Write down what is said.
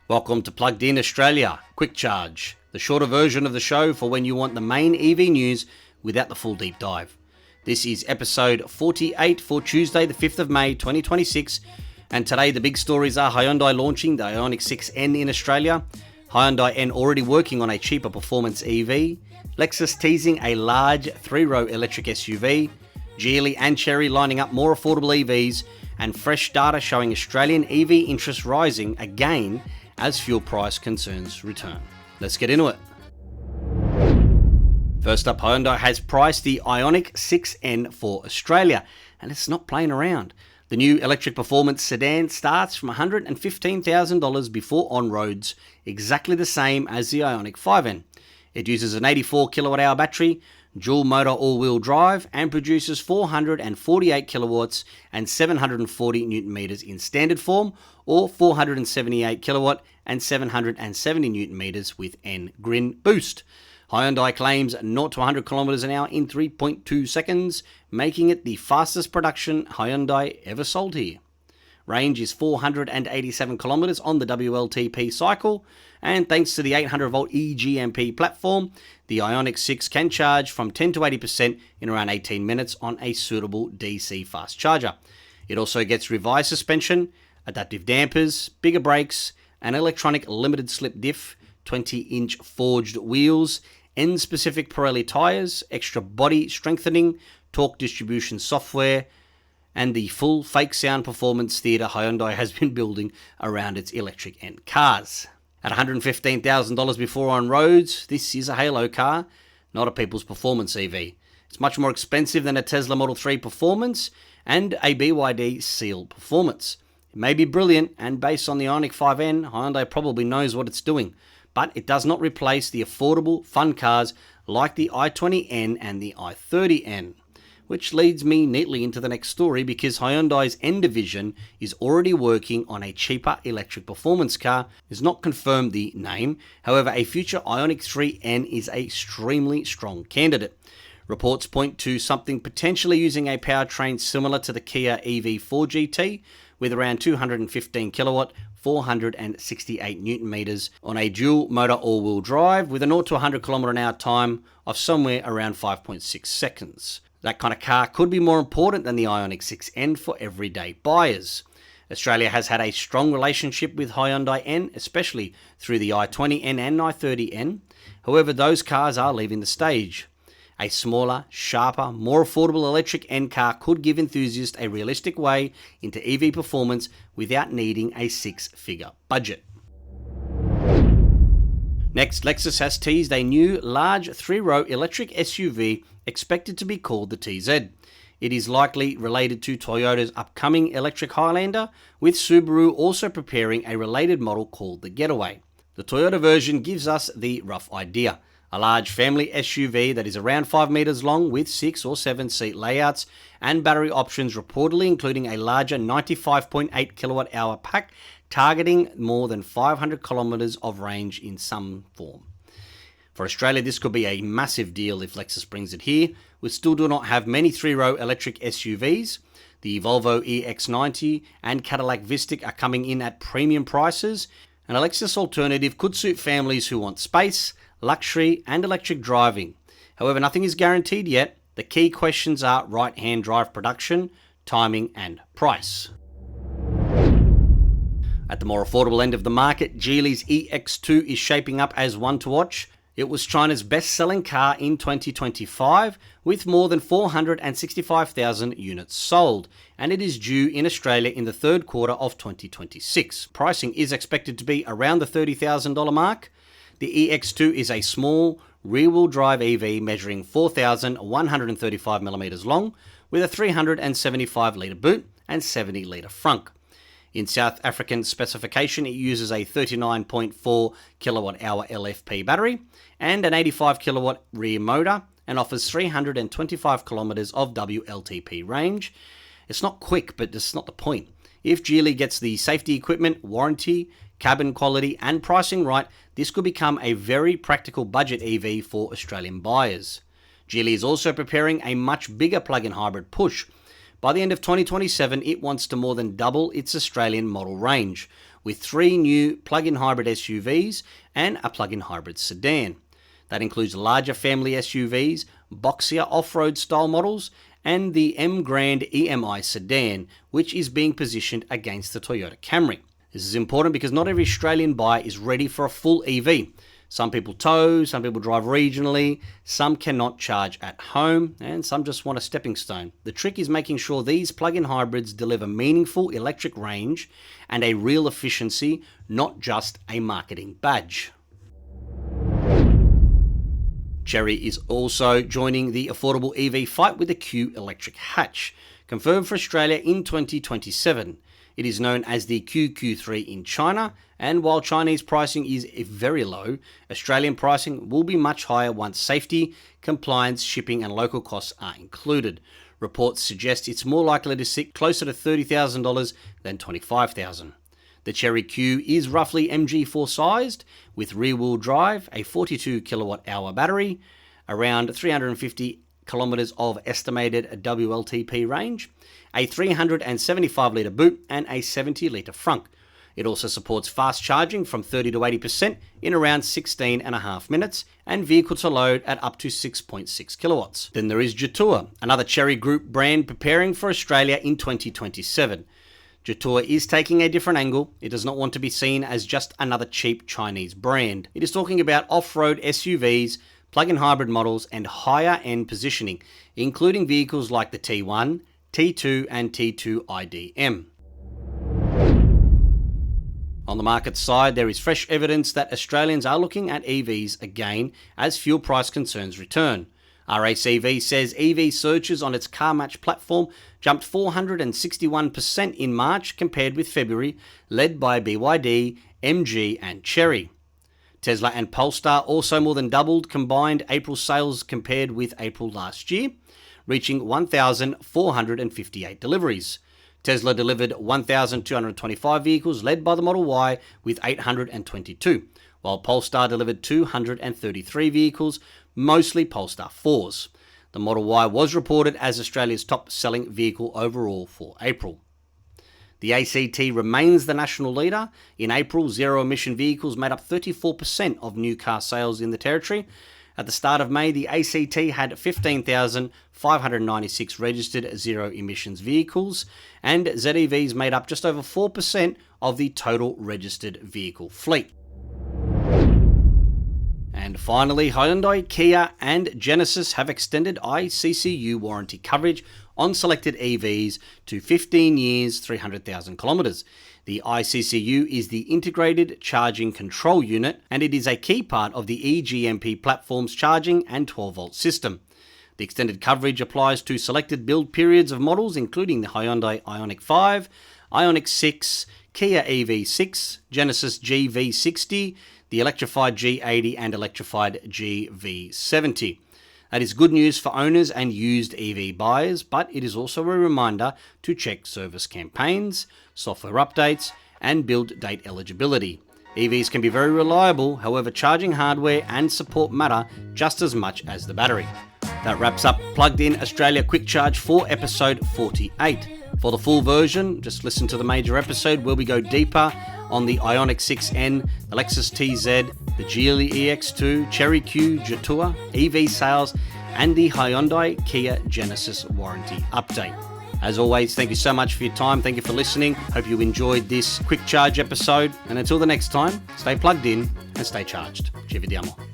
Welcome to Plugged In Australia, Quick Charge, the shorter version of the show for when you want the main EV news without the full deep dive. This is episode 48 for Tuesday, the 5th of May, 2026, and today the big stories are Hyundai launching the Ioniq 6N in Australia, Hyundai N already working on a cheaper performance EV, Lexus teasing a large 3-row electric SUV, Geely and Chery lining up more affordable EVs, and fresh data showing Australian EV interest rising again as fuel price concerns return. Let's get into it. First up, Hyundai has priced the Ioniq 6N for Australia, and it's not playing around. The new electric performance sedan starts from $115,000 before on-roads, exactly the same as the Ioniq 5N. It uses an 84 kilowatt-hour battery, dual motor all-wheel drive, and produces 448 kilowatts and 740 newton meters in standard form, or 478 kilowatt and 770 newton meters with N Grin Boost. Hyundai claims 0 to 100 kilometers an hour in 3.2 seconds, making it the fastest production Hyundai ever sold here. Range is 487 kilometers on the WLTP cycle, and thanks to the 800-volt eGMP platform, the Ioniq 6 can charge from 10 to 80% in around 18 minutes on a suitable DC fast charger. It also gets revised suspension, adaptive dampers, bigger brakes, an electronic limited slip diff, 20-inch forged wheels, N-specific Pirelli tyres, extra body strengthening, torque distribution software, and the full fake sound performance theatre Hyundai has been building around its electric N cars. At $115,000 before on roads, this is a halo car, not a people's performance EV. It's much more expensive than a Tesla Model 3 Performance and a BYD Seal Performance. It may be brilliant, and based on the Ioniq 5N, Hyundai probably knows what it's doing, but it does not replace the affordable, fun cars like the i20N and the i30N. Which leads me neatly into the next story, because Hyundai's N division is already working on a cheaper electric performance car. It's not confirmed the name, however a future Ioniq 3N is an extremely strong candidate. Reports point to something potentially using a powertrain similar to the Kia EV4 GT, with around 215 kilowatt, 468 newton meters on a dual motor all-wheel drive with a 0 to 100 kilometer an hour time of somewhere around 5.6 seconds. That kind of car could be more important than the Ioniq 6N for everyday buyers. Australia has had a strong relationship with Hyundai N, especially through the i20N and i30N. However, those cars are leaving the stage. A smaller, sharper, more affordable electric N car could give enthusiasts a realistic way into EV performance without needing a six-figure budget. Next, Lexus has teased a new large 3-row electric SUV expected to be called the TZ. It is likely related to Toyota's upcoming electric Highlander, with Subaru also preparing a related model called the Getaway. The Toyota version gives us the rough idea. A large family SUV that is around 5 meters long with 6 or 7 seat layouts and battery options, reportedly including a larger 95.8 kilowatt hour pack targeting more than 500 kilometers of range in some form. For Australia, this could be a massive deal if Lexus brings it here. We still do not have many 3-row electric SUVs. The Volvo EX90 and Cadillac Vistic are coming in at premium prices. An Lexus alternative could suit families who want space, luxury, and electric driving. However, nothing is guaranteed yet. The key questions are right-hand drive production, timing, and price. At the more affordable end of the market, Geely's EX2 is shaping up as one to watch. It was China's best-selling car in 2025, with more than 465,000 units sold, and it is due in Australia in the third quarter of 2026. Pricing is expected to be around the $30,000 mark. The EX2 is a small, rear-wheel drive EV measuring 4,135 millimeters long, with a 375-litre boot and 70-litre frunk. In South African specification, it uses a 39.4 kilowatt-hour LFP battery and an 85 kilowatt rear motor, and offers 325 kilometers of WLTP range. It's not quick, but that's not the point. If Geely gets the safety equipment, warranty, cabin quality, and pricing right, this could become a very practical budget EV for Australian buyers. Geely is also preparing a much bigger plug-in hybrid push. By the end of 2027, it wants to more than double its Australian model range, with 3 new plug-in hybrid SUVs and a plug-in hybrid sedan. That includes larger family SUVs, boxier off-road style models, and the M Grand EMI sedan, which is being positioned against the Toyota Camry. This is important because not every Australian buyer is ready for a full EV. Some people tow, some people drive regionally, some cannot charge at home, and some just want a stepping stone. The trick is making sure these plug-in hybrids deliver meaningful electric range and a real efficiency, not just a marketing badge. Chery is also joining the affordable EV fight with the Q electric hatch, confirmed for Australia in 2027. It is known as the QQ3 in China, and while Chinese pricing is very low, Australian pricing will be much higher once safety, compliance, shipping and local costs are included. Reports suggest it's more likely to sit closer to $30,000 than $25,000. The Chery Q is roughly MG4 sized, with rear-wheel drive, a 42 kilowatt-hour battery, around 350 kilometers of estimated WLTP range, a 375 litre boot and a 70 litre frunk. It also supports fast charging from 30 to 80% in around 16.5 minutes and vehicle to load at up to 6.6 kilowatts. Then there is Jetour, another Chery Group brand preparing for Australia in 2027. Jetour is taking a different angle. It does not want to be seen as just another cheap Chinese brand. It is talking about off-road SUVs, plug-in hybrid models and higher-end positioning, including vehicles like the T1, T2 and T2 IDM. On the market side, there is fresh evidence that Australians are looking at EVs again as fuel price concerns return. RACV says EV searches on its CarMatch platform jumped 461% in March compared with February, led by BYD, MG and Chery. Tesla and Polestar also more than doubled combined April sales compared with April last year, reaching 1,458 deliveries. Tesla delivered 1,225 vehicles, led by the Model Y with 822, while Polestar delivered 233 vehicles, mostly Polestar 4s. The Model Y was reported as Australia's top-selling vehicle overall for April. The ACT remains the national leader. In April, zero-emission vehicles made up 34% of new car sales in the territory. At the start of May, the ACT had 15,596 registered zero-emissions vehicles, and ZEVs made up just over 4% of the total registered vehicle fleet. And finally, Hyundai, Kia and Genesis have extended ICCU warranty coverage on selected EVs to 15 years, 300,000 kilometres. The ICCU is the Integrated Charging Control Unit, and it is a key part of the eGMP platform's charging and 12-volt system. The extended coverage applies to selected build periods of models, including the Hyundai Ioniq 5, Ioniq 6, Kia EV6, Genesis GV60, the electrified G80 and electrified GV70. That is good news for owners and used EV buyers, but it is also a reminder to check service campaigns, software updates, and build date eligibility. EVs can be very reliable, however charging hardware and support matter just as much as the battery. That wraps up Plugged In Australia Quick Charge for episode 48. For the full version, just listen to the major episode where we go deeper on the Ioniq 6N, the Lexus TZ, the Geely EX2, Chery Q, Jetour, EV sales, and the Hyundai Kia Genesis warranty update. As always, thank you so much for your time. Thank you for listening. Hope you enjoyed this quick charge episode. And until the next time, stay plugged in and stay charged. Ci vediamo.